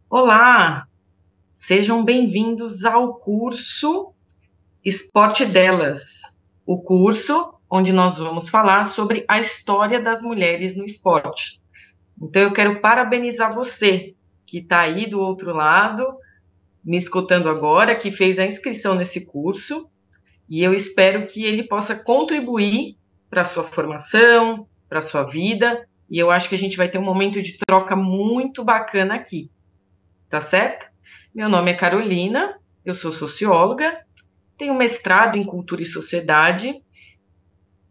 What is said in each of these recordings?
Olá, sejam bem-vindos ao curso Esporte Delas, o curso onde nós vamos falar sobre a história das mulheres no esporte. Então, eu quero parabenizar você que está aí do outro lado, me escutando agora, que fez a inscrição nesse curso, e eu espero que ele possa contribuir para a sua formação, para a sua vida, e eu acho que a gente vai ter um momento de troca muito bacana aqui, tá certo? Meu nome é Carolina, eu sou socióloga, tenho mestrado em cultura e sociedade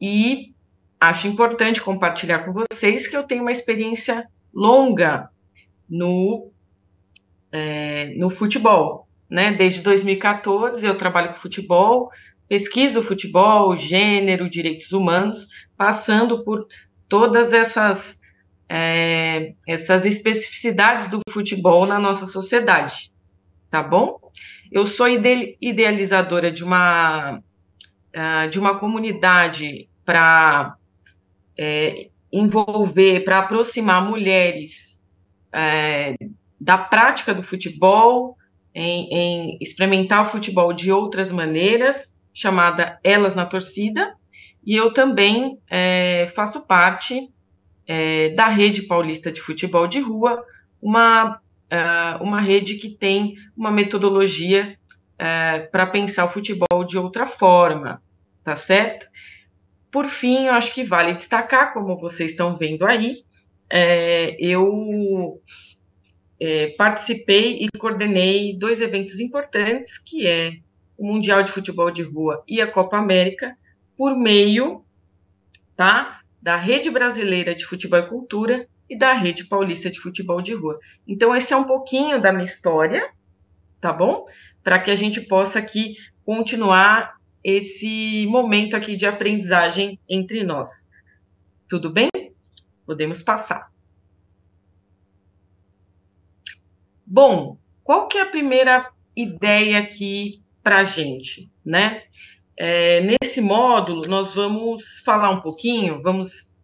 e acho importante compartilhar com vocês que eu tenho uma experiência longa no futebol, né? Desde 2014 eu trabalho com futebol, pesquiso futebol, gênero, direitos humanos, passando por todas essas especificidades do futebol na nossa sociedade, tá bom? Eu sou idealizadora de uma comunidade para envolver, para aproximar mulheres da prática do futebol, em experimentar o futebol de outras maneiras, chamada Elas na Torcida, e eu também faço parte da Rede Paulista de Futebol de Rua, uma rede que tem uma metodologia para pensar o futebol de outra forma, tá certo? Por fim, eu acho que vale destacar, como vocês estão vendo aí, eu participei e coordenei dois eventos importantes, que é o Mundial de Futebol de Rua e a Copa América, por meio, tá, da Rede Brasileira de Futebol e Cultura e da Rede Paulista de Futebol de Rua. Então, esse é um pouquinho da minha história, tá bom? Para que a gente possa aqui continuar esse momento aqui de aprendizagem entre nós. Tudo bem? Podemos passar. Bom, qual que é a primeira ideia aqui para a gente, né? Nesse módulo, nós vamos falar um pouquinho, vamos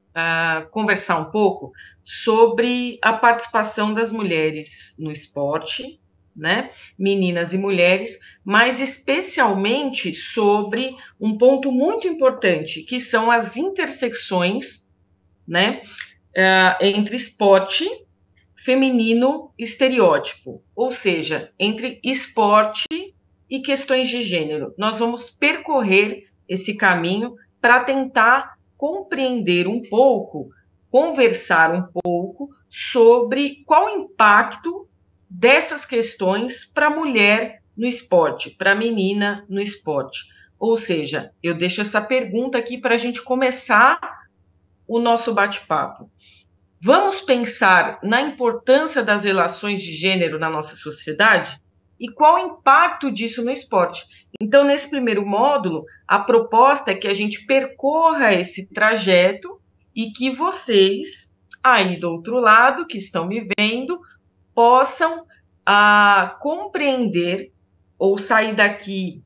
conversar um pouco sobre a participação das mulheres no esporte, né? Meninas e mulheres, mas especialmente sobre um ponto muito importante, que são as intersecções, né? Entre esporte feminino estereótipo, ou seja, entre esporte e questões de gênero. Nós vamos percorrer esse caminho para tentar compreender um pouco, conversar um pouco sobre qual o impacto dessas questões para a mulher no esporte, para a menina no esporte. Ou seja, eu deixo essa pergunta aqui para a gente começar o nosso bate-papo. Vamos pensar na importância das relações de gênero na nossa sociedade e qual o impacto disso no esporte. Então, nesse primeiro módulo, a proposta é que a gente percorra esse trajeto e que vocês, aí do outro lado, que estão me vendo, possam compreender ou sair daqui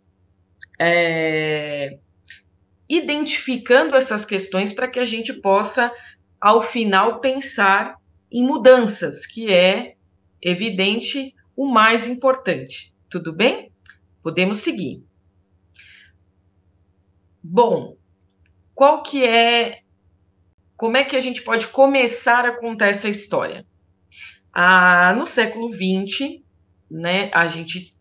identificando essas questões para que a gente possa, ao final, pensar em mudanças, que é, evidente, o mais importante. Tudo bem? Podemos seguir. Bom, como é que a gente pode começar a contar essa história? No século XX, né, a gente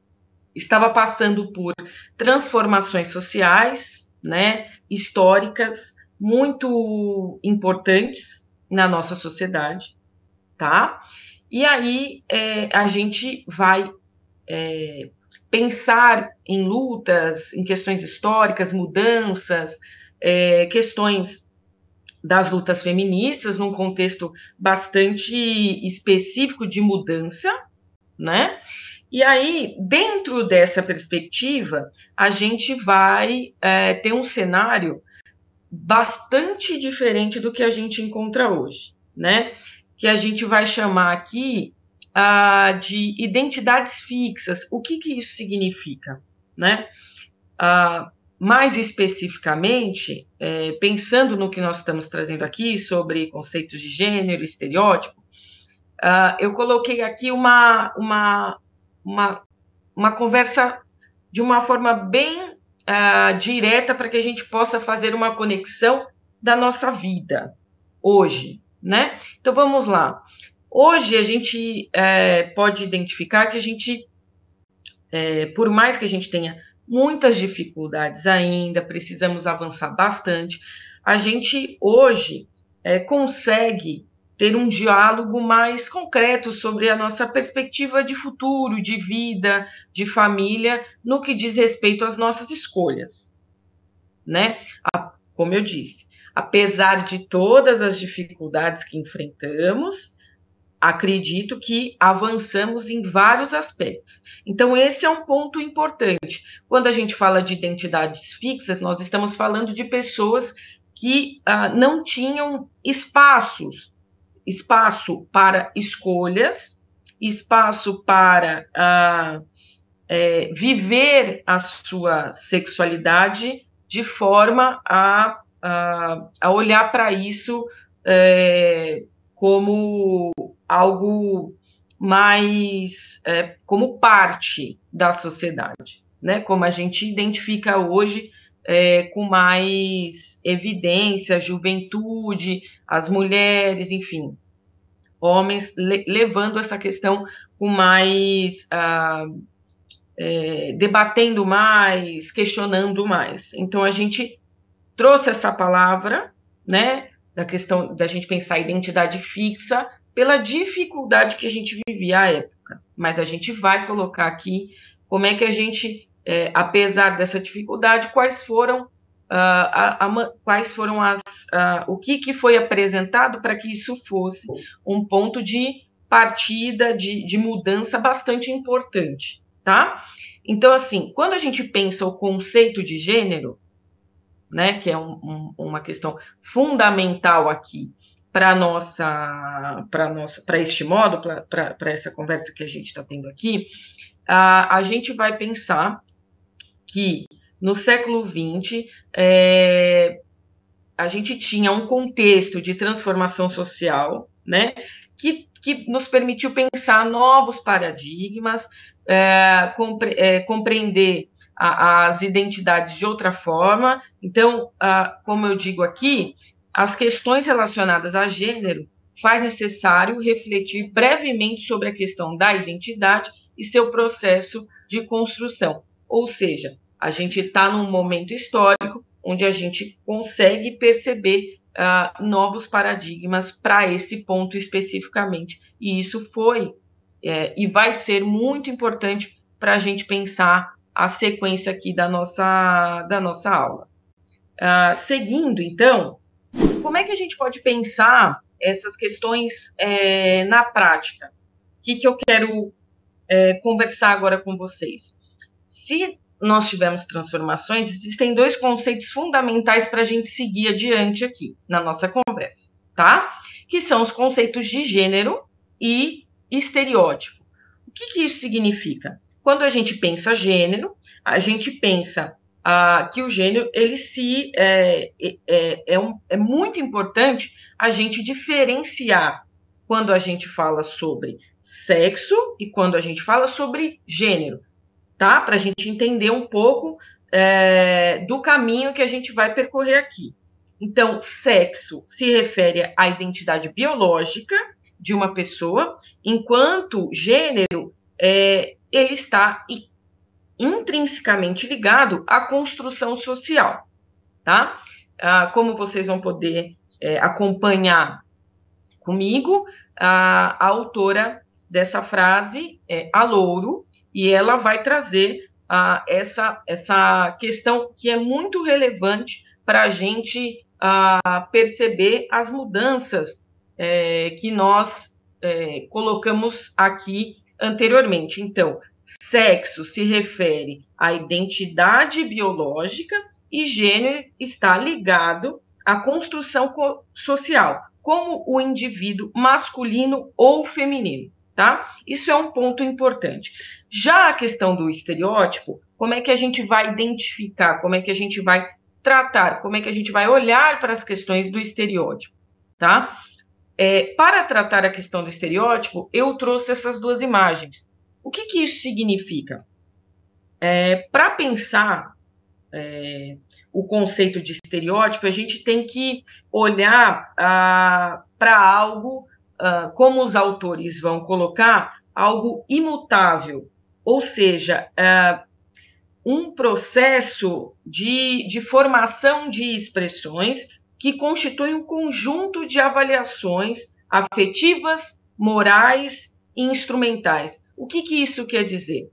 estava passando por transformações sociais, né, históricas muito importantes na nossa sociedade, tá? E aí a gente vai pensar em lutas, em questões históricas, mudanças, questões das lutas feministas num contexto bastante específico de mudança, né? E aí, dentro dessa perspectiva, a gente vai ter um cenário bastante diferente do que a gente encontra hoje, né? Que a gente vai chamar aqui de identidades fixas. O que isso significa, né? Mais especificamente, pensando no que nós estamos trazendo aqui sobre conceitos de gênero, estereótipo, eu coloquei aqui uma conversa de uma forma bem direta para que a gente possa fazer uma conexão da nossa vida hoje, né? Então, vamos lá. Hoje, a gente pode identificar que a gente, por mais que a gente tenha muitas dificuldades ainda, precisamos avançar bastante, a gente hoje consegue ter um diálogo mais concreto sobre a nossa perspectiva de futuro, de vida, de família, no que diz respeito às nossas escolhas, né? Como eu disse, apesar de todas as dificuldades que enfrentamos, acredito que avançamos em vários aspectos. Então, esse é um ponto importante. Quando a gente fala de identidades fixas, nós estamos falando de pessoas que não tinham espaço para escolhas, espaço para viver a sua sexualidade de forma a olhar para isso como algo mais como parte da sociedade, né? Como a gente identifica hoje com mais evidência, juventude, as mulheres, enfim, homens levando essa questão com mais debatendo mais, questionando mais. Então a gente trouxe essa palavra, né, da questão da gente pensar identidade fixa pela dificuldade que a gente vivia à época. Mas a gente vai colocar aqui como é que a gente, apesar dessa dificuldade, quais foram o que foi apresentado para que isso fosse um ponto de partida, de mudança bastante importante, tá? Então, assim, quando a gente pensa o conceito de gênero, né, que é uma questão fundamental aqui para este modo, para essa conversa que a gente está tendo aqui, a gente vai pensar que no século XX a gente tinha um contexto de transformação social, né, que nos permitiu pensar novos paradigmas, compreender as identidades de outra forma. Então, como eu digo aqui, as questões relacionadas a gênero faz necessário refletir brevemente sobre a questão da identidade e seu processo de construção. Ou seja, a gente está num momento histórico onde a gente consegue perceber novos paradigmas para esse ponto especificamente. E isso foi e vai ser muito importante para a gente pensar a sequência aqui da nossa aula. Seguindo, então, como é que a gente pode pensar essas questões na prática? O que eu quero conversar agora com vocês? Se nós tivermos transformações, existem dois conceitos fundamentais para a gente seguir adiante aqui na nossa conversa, tá? Que são os conceitos de gênero e estereótipo. O que isso significa? Quando a gente pensa gênero, a gente pensa que o gênero, ele é muito importante a gente diferenciar quando a gente fala sobre sexo e quando a gente fala sobre gênero, tá? Para a gente entender um pouco do caminho que a gente vai percorrer aqui. Então, sexo se refere à identidade biológica de uma pessoa, enquanto gênero ele está intrinsecamente ligado à construção social, tá? Como vocês vão poder acompanhar comigo, a autora dessa frase é a Louro, e ela vai trazer essa questão que é muito relevante para a gente perceber as mudanças que nós colocamos aqui anteriormente. Então, sexo se refere à identidade biológica e gênero está ligado à construção social, como o indivíduo masculino ou feminino, tá? Isso é um ponto importante. Já a questão do estereótipo, como é que a gente vai identificar, como é que a gente vai tratar, como é que a gente vai olhar para as questões do estereótipo, tá? Para tratar a questão do estereótipo, eu trouxe essas duas imagens. O que isso significa? Para pensar o conceito de estereótipo, a gente tem que olhar para algo, como os autores vão colocar, algo imutável, ou seja, um processo de formação de expressões que constitui um conjunto de avaliações afetivas, morais e instrumentais. O que isso quer dizer?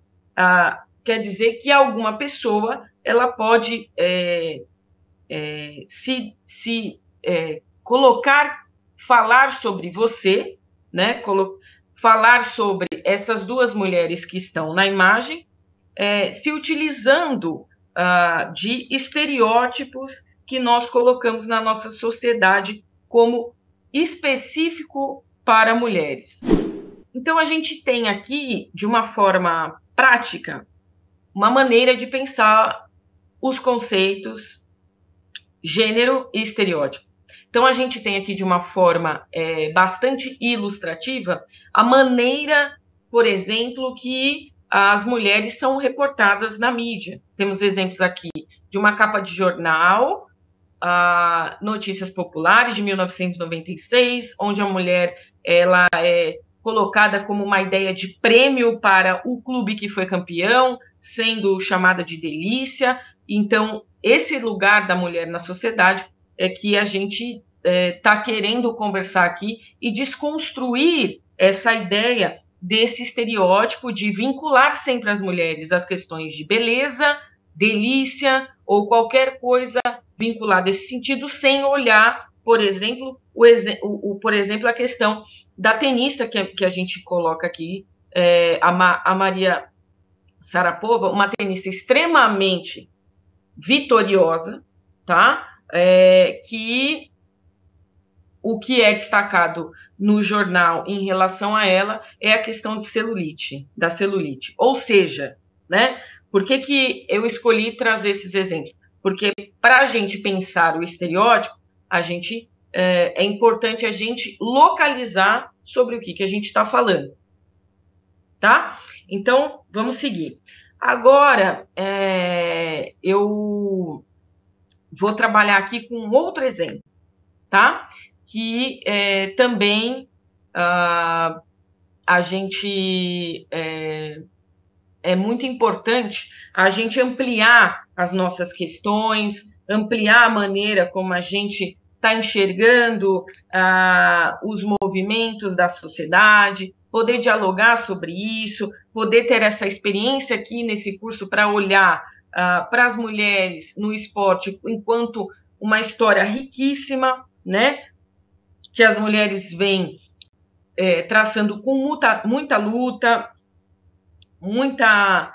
Quer dizer que alguma pessoa ela pode se colocar, falar sobre você, né? Falar sobre essas duas mulheres que estão na imagem, se utilizando de estereótipos que nós colocamos na nossa sociedade como específico para mulheres. Então, a gente tem aqui, de uma forma prática, uma maneira de pensar os conceitos gênero e estereótipo. Então, a gente tem aqui, de uma forma bastante ilustrativa, a maneira, por exemplo, que as mulheres são reportadas na mídia. Temos exemplos aqui de uma capa de jornal, Notícias Populares, de 1996, onde a mulher ela é colocada como uma ideia de prêmio para o clube que foi campeão, sendo chamada de delícia. Então, esse lugar da mulher na sociedade é que a gente está querendo conversar aqui e desconstruir essa ideia desse estereótipo de vincular sempre as mulheres às questões de beleza, delícia ou qualquer coisa vinculada a esse sentido, sem olhar, por exemplo, por exemplo, a questão da tenista que a gente coloca aqui, a Maria Sharapova, uma tenista extremamente vitoriosa, tá? Que o que é destacado no jornal em relação a ela é a questão de celulite, da celulite. Ou seja, né? Por que eu escolhi trazer esses exemplos? Porque para a gente pensar o estereótipo, é importante a gente localizar sobre o que a gente está falando, tá? Então, vamos seguir. Agora, eu vou trabalhar aqui com outro exemplo, tá? Que também a gente é muito importante a gente ampliar as nossas questões, ampliar a maneira como a gente está enxergando os movimentos da sociedade, poder dialogar sobre isso, poder ter essa experiência aqui nesse curso para olhar para as mulheres no esporte enquanto uma história riquíssima, né? Que as mulheres vêm traçando com muita luta, muita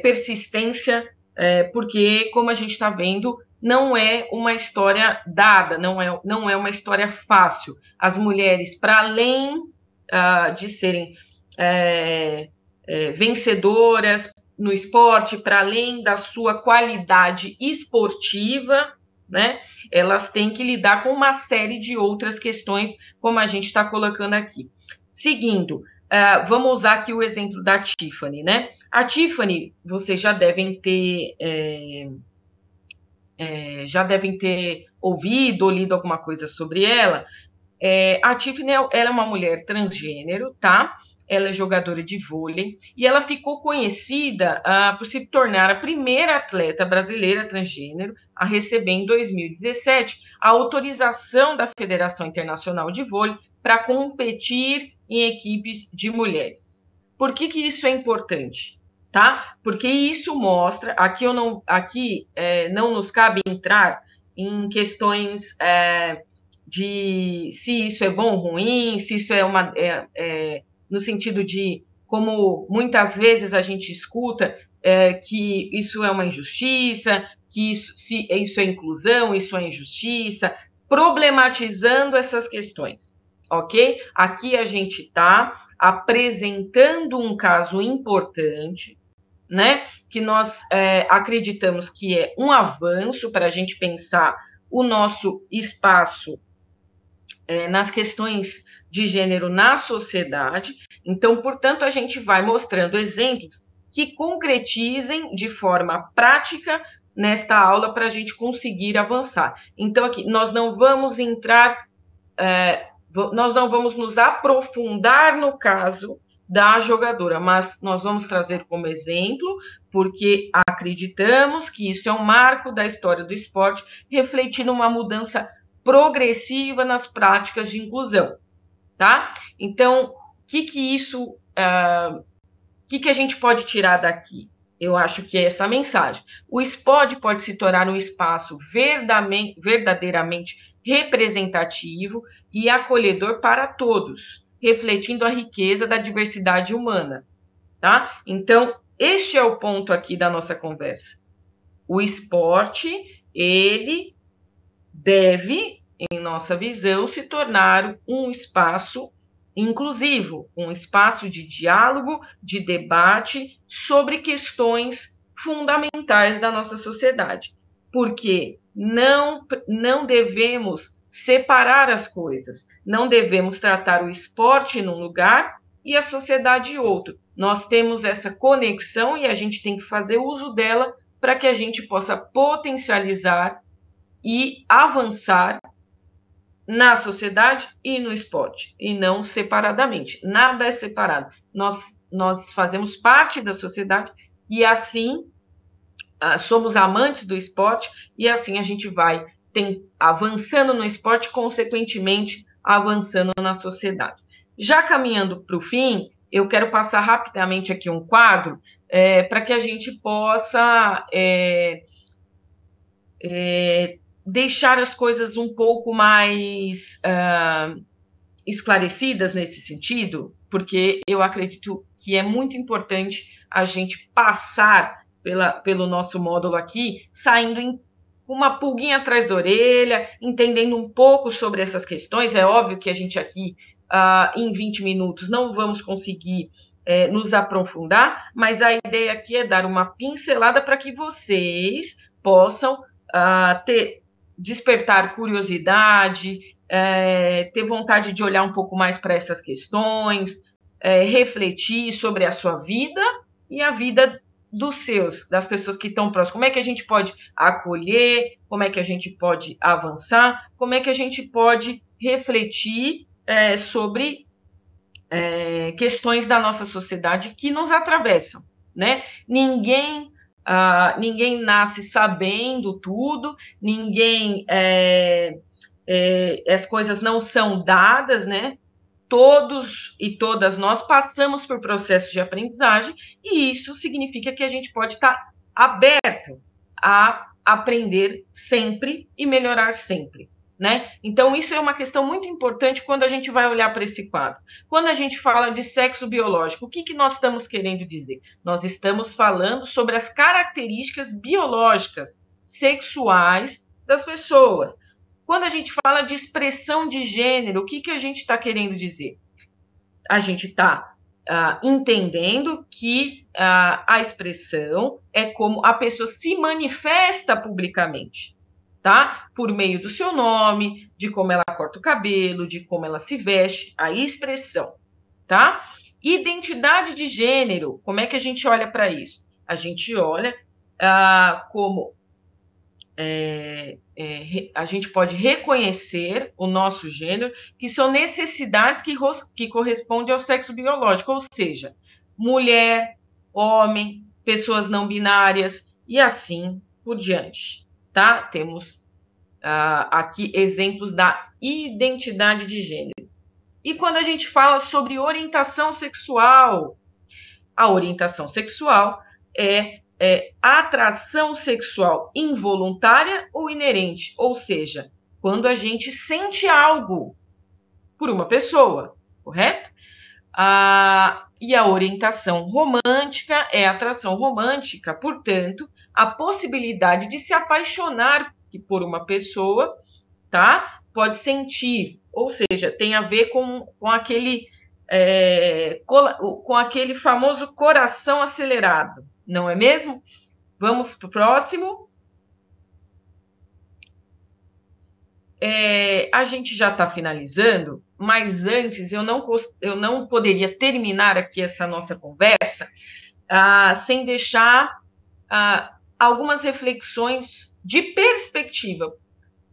persistência, porque, como a gente está vendo, não é uma história dada, não é uma história fácil. As mulheres, para além de serem vencedoras no esporte, para além da sua qualidade esportiva, né, elas têm que lidar com uma série de outras questões, como a gente está colocando aqui. Seguindo, vamos usar aqui o exemplo da Tiffany, né? A Tiffany, vocês já devem ter ouvido ou lido alguma coisa sobre ela. A Tiffany ela é uma mulher transgênero, tá? Ela é jogadora de vôlei e ela ficou conhecida por se tornar a primeira atleta brasileira transgênero a receber, em 2017, a autorização da Federação Internacional de Vôlei para competir em equipes de mulheres. Por que isso é importante? Tá? Porque isso mostra, aqui não nos cabe entrar em questões de se isso é bom ou ruim, se isso no sentido de, como muitas vezes a gente escuta, que isso é uma injustiça, que isso é inclusão, isso é injustiça, problematizando essas questões, ok? Aqui a gente está apresentando um caso importante, né, que nós acreditamos que é um avanço para a gente pensar o nosso espaço nas questões de gênero na sociedade. Então, portanto, a gente vai mostrando exemplos que concretizem de forma prática nesta aula para a gente conseguir avançar. Então, aqui, nós não vamos entrar, nós não vamos nos aprofundar no caso da jogadora, mas nós vamos trazer como exemplo, porque acreditamos que isso é um marco da história do esporte, refletindo uma mudança progressiva nas práticas de inclusão, tá? Então, o que a gente pode tirar daqui? Eu acho que é essa mensagem. O esporte pode se tornar um espaço verdadeiramente representativo e acolhedor para todos, refletindo a riqueza da diversidade humana, tá? Então, este é o ponto aqui da nossa conversa. O esporte, ele deve, em nossa visão, se tornar um espaço inclusivo, um espaço de diálogo, de debate sobre questões fundamentais da nossa sociedade. Porque não devemos separar as coisas, não devemos tratar o esporte num lugar e a sociedade em outro. Nós temos essa conexão e a gente tem que fazer uso dela para que a gente possa potencializar e avançar na sociedade e no esporte, e não separadamente. Nada é separado. Nós fazemos parte da sociedade e assim somos amantes do esporte e assim a gente vai avançando no esporte, consequentemente avançando na sociedade. Já caminhando para o fim, eu quero passar rapidamente aqui um quadro para que a gente possa deixar as coisas um pouco mais esclarecidas nesse sentido, porque eu acredito que é muito importante a gente passar pelo nosso módulo aqui, saindo com uma pulguinha atrás da orelha, entendendo um pouco sobre essas questões. É óbvio que a gente aqui, em 20 minutos, não vamos conseguir nos aprofundar, mas a ideia aqui é dar uma pincelada para que vocês possam despertar curiosidade, ter vontade de olhar um pouco mais para essas questões, refletir sobre a sua vida e a vida das pessoas que estão próximas. Como é que a gente pode acolher, como é que a gente pode avançar, como é que a gente pode refletir sobre questões da nossa sociedade que nos atravessam, né? Ninguém nasce sabendo tudo, as coisas não são dadas, né? Todos e todas nós passamos por processos de aprendizagem e isso significa que a gente pode estar aberto a aprender sempre e melhorar sempre, né? Então, isso é uma questão muito importante quando a gente vai olhar para esse quadro. Quando a gente fala de sexo biológico, o que nós estamos querendo dizer? Nós estamos falando sobre as características biológicas sexuais das pessoas. Quando a gente fala de expressão de gênero, o que a gente está querendo dizer? A gente está entendendo que a expressão é como a pessoa se manifesta publicamente, tá? Por meio do seu nome, de como ela corta o cabelo, de como ela se veste, a expressão, tá? Identidade de gênero, como é que a gente olha para isso? A gente olha como a gente pode reconhecer o nosso gênero, que são necessidades que correspondem ao sexo biológico, ou seja, mulher, homem, pessoas não binárias e assim por diante, tá? Temos aqui exemplos da identidade de gênero. E quando a gente fala sobre orientação sexual, a orientação sexual é atração sexual involuntária ou inerente, ou seja, quando a gente sente algo por uma pessoa, correto? E a orientação romântica é atração romântica, portanto, a possibilidade de se apaixonar por uma pessoa, tá? Pode sentir, ou seja, tem a ver com aquele com aquele famoso coração acelerado, não é mesmo? Vamos para o próximo. A gente já está finalizando, mas antes eu não poderia terminar aqui essa nossa conversa sem deixar algumas reflexões de perspectiva,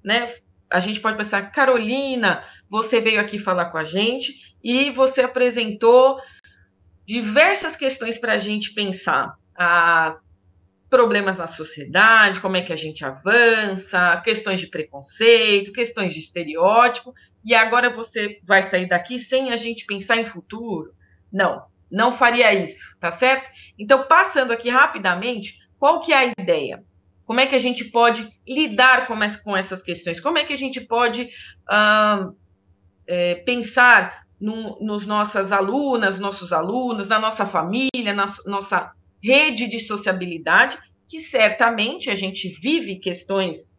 né? A gente pode pensar, Carolina, você veio aqui falar com a gente e você apresentou diversas questões para a gente pensar. Problemas na sociedade, como é que a gente avança, questões de preconceito, questões de estereótipo, e agora você vai sair daqui sem a gente pensar em futuro? Não, não faria isso, tá certo? Então, passando aqui rapidamente, qual que é a ideia? Como é que a gente pode lidar com essas questões? Como é que a gente pode pensar nos nossas alunas, nossos alunos, na nossa família, na nossa rede de sociabilidade, que certamente a gente vive questões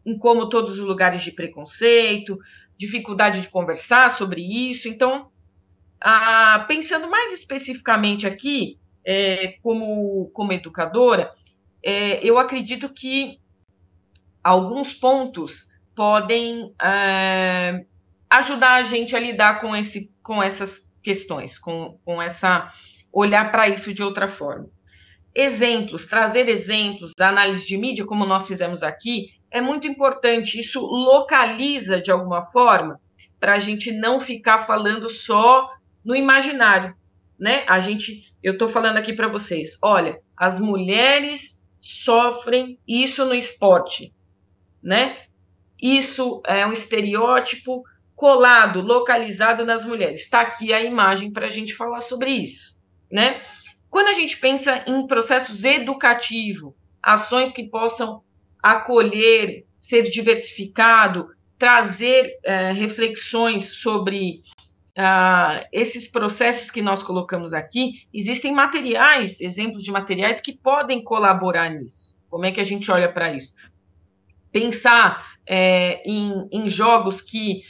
em como todos os lugares de preconceito, dificuldade de conversar sobre isso. Então, pensando mais especificamente aqui, como educadora, eu acredito que alguns pontos podem ajudar a gente a lidar com essas questões, com essa olhar para isso de outra forma. Exemplos, trazer exemplos, a análise de mídia, como nós fizemos aqui, é muito importante. Isso localiza de alguma forma para a gente não ficar falando só no imaginário, né? Eu estou falando aqui para vocês, olha, as mulheres sofrem isso no esporte, né? Isso é um estereótipo colado, localizado nas mulheres. Está aqui a imagem para a gente falar sobre isso, né? Quando a gente pensa em processos educativos, ações que possam acolher, ser diversificado, trazer reflexões sobre esses processos que nós colocamos aqui, existem materiais, exemplos de materiais que podem colaborar nisso. Como é que a gente olha para isso? Pensar em jogos que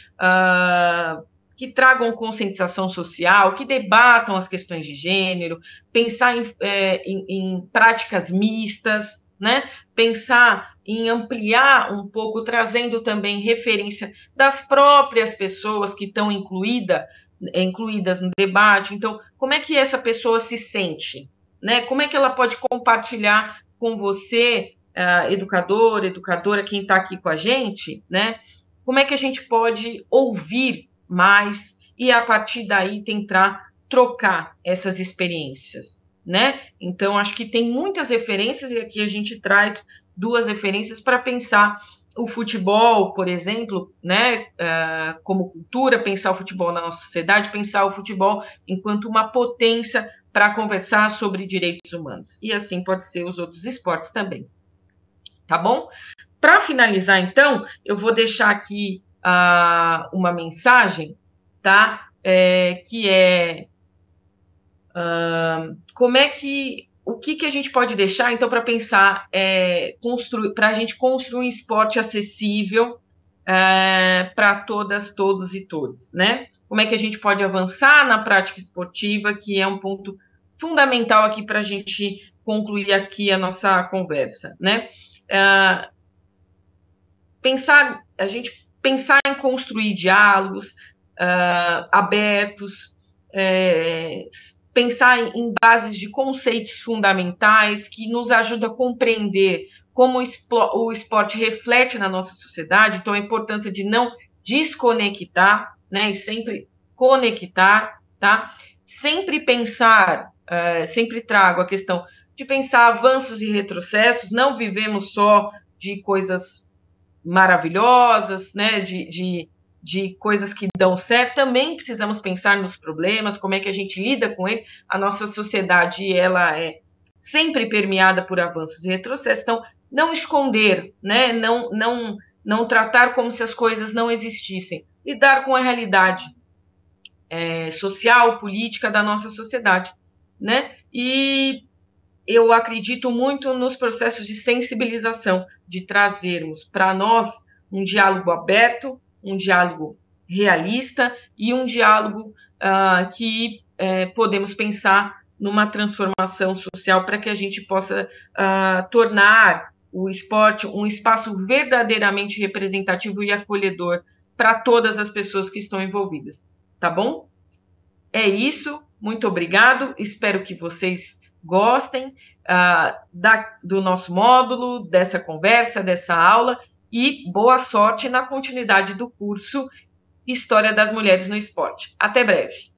tragam conscientização social, que debatam as questões de gênero, pensar em práticas mistas, né? Pensar em ampliar um pouco, trazendo também referência das próprias pessoas que estão incluídas no debate. Então, como é que essa pessoa se sente, né? Como é que ela pode compartilhar com você, educadora, quem está aqui com a gente, né? Como é que a gente pode ouvir mais e, a partir daí, tentar trocar essas experiências, né? Então, acho que tem muitas referências, e aqui a gente traz 2 referências para pensar o futebol, por exemplo, né, como cultura, pensar o futebol na nossa sociedade, pensar o futebol enquanto uma potência para conversar sobre direitos humanos. E assim pode ser os outros esportes também. Tá bom? Para finalizar, então, eu vou deixar aqui uma mensagem, tá? Que é o que a gente pode deixar, então, para pensar, para a gente construir um esporte acessível para todas, todos e todos, né? Como é que a gente pode avançar na prática esportiva, que é um ponto fundamental aqui para a gente concluir aqui a nossa conversa, né? A gente pensar em construir diálogos abertos, pensar em bases de conceitos fundamentais que nos ajudam a compreender como o esporte reflete na nossa sociedade, então a importância de não desconectar, né, e sempre conectar, tá? Sempre pensar, sempre trago a questão de pensar avanços e retrocessos, não vivemos só de coisas maravilhosas, né, de coisas que dão certo, também precisamos pensar nos problemas, como é que a gente lida com eles. A nossa sociedade, ela é sempre permeada por avanços e retrocessos, então não esconder, né, não tratar como se as coisas não existissem, lidar com a realidade social, política da nossa sociedade, né, e eu acredito muito nos processos de sensibilização, de trazermos para nós um diálogo aberto, um diálogo realista e um diálogo que podemos pensar numa transformação social para que a gente possa tornar o esporte um espaço verdadeiramente representativo e acolhedor para todas as pessoas que estão envolvidas, tá bom? É isso, muito obrigado, espero que vocês gostem do nosso módulo, dessa conversa, dessa aula, e boa sorte na continuidade do curso História das Mulheres no Esporte. Até breve.